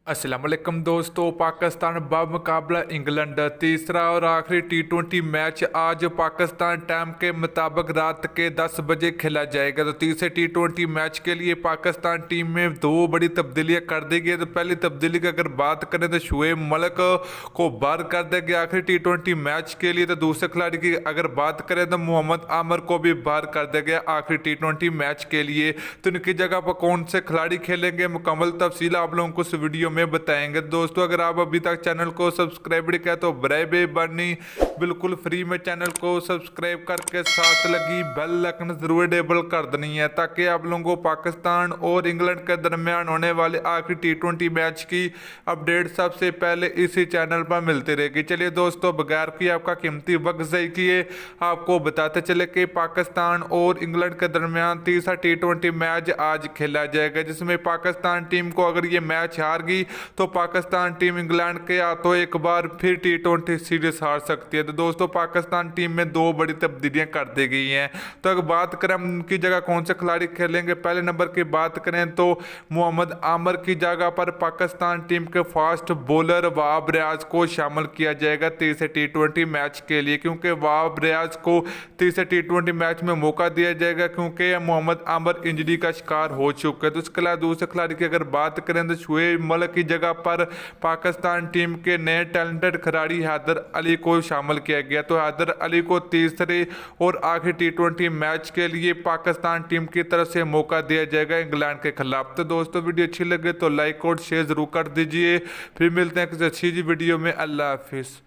अस्सलाम वालेकुम दोस्तों। पाकिस्तान बमुकाबला इंग्लैंड तीसरा और आखिरी टी20 मैच आज पाकिस्तान टाइम के मुताबिक रात के 10 बजे खेला जाएगा। तो तीसरे टी20 मैच के लिए पाकिस्तान टीम में दो बड़ी तब्दीलियां कर दी गई। तो पहली तब्दीली की अगर बात करें तो शुएब मलिक को बाहर कर दिया गया आखिरी टी20 मैच के लिए। तो दूसरे खिलाड़ी की अगर बात करें तो मोहम्मद आमिर को भी बाहर कर दिया गया आखिरी टी20 मैच के लिए। तो इनकी जगह पर कौन से खिलाड़ी खेलेंगे, मुकम्मल तफसील आप लोगों को इस वीडियो में बताएंगे। दोस्तों अगर आप अभी तक चैनल को सब्सक्राइब नहीं किया तो बराए बनी बिल्कुल फ्री में चैनल को सब्सक्राइब करके साथ लगी बेल आइकन जरूर इनेबल कर देनी है, ताकि आप लोगों को पाकिस्तान और इंग्लैंड के दरमियान होने वाले आखिरी टी20 मैच की अपडेट सबसे पहले इसी चैनल पर मिलती रहेगी। चलिए दोस्तों, बगैर की आपका कीमती वक्त ज़ाया किए आपको बताते चले कि पाकिस्तान और इंग्लैंड के दरमियान तीसरा टी20 मैच आज खेला जाएगा, जिसमें पाकिस्तान टीम को अगर ये मैच हार गई तो पाकिस्तान टीम इंग्लैंड के हाथों एक बार फिर टी20 सीरीज हार सकती है। तो दोस्तों पाकिस्तान टीम में दो बड़ी तब्दीलियां कर दी गई हैं। तो अगर बात करें उनकी जगह कौन से खिलाड़ी खेलेंगे, पहले नंबर की बात करें तो मोहम्मद आमिर की जगह पर पाकिस्तान टीम के फास्ट बॉलर वहाब रियाज को शामिल किया जाएगा तीसरे टी20 मैच के लिए, क्योंकि वहाब रियाज को तीसरे टी20 मैच में मौका दिया जाएगा, क्योंकि मोहम्मद आमिर इंजरी का शिकार हो चुके हैं। तो इसके अलावा दूसरे खिलाड़ी की अगर बात करें तो शुएब मलिक की जगह पर पाकिस्तान टीम के नए टैलेंटेड खिलाड़ी हैदर अली को शामिल किया गया। तो हैदर अली को तीसरे और आखिरी टी20 मैच के लिए पाकिस्तान टीम की तरफ से मौका दिया जाएगा इंग्लैंड के खिलाफ। तो दोस्तों वीडियो अच्छी लगे तो लाइक और शेयर जरूर कर दीजिए। फिर मिलते हैं किसी अच्छी वीडियो में। अल्लाह हाफिज़।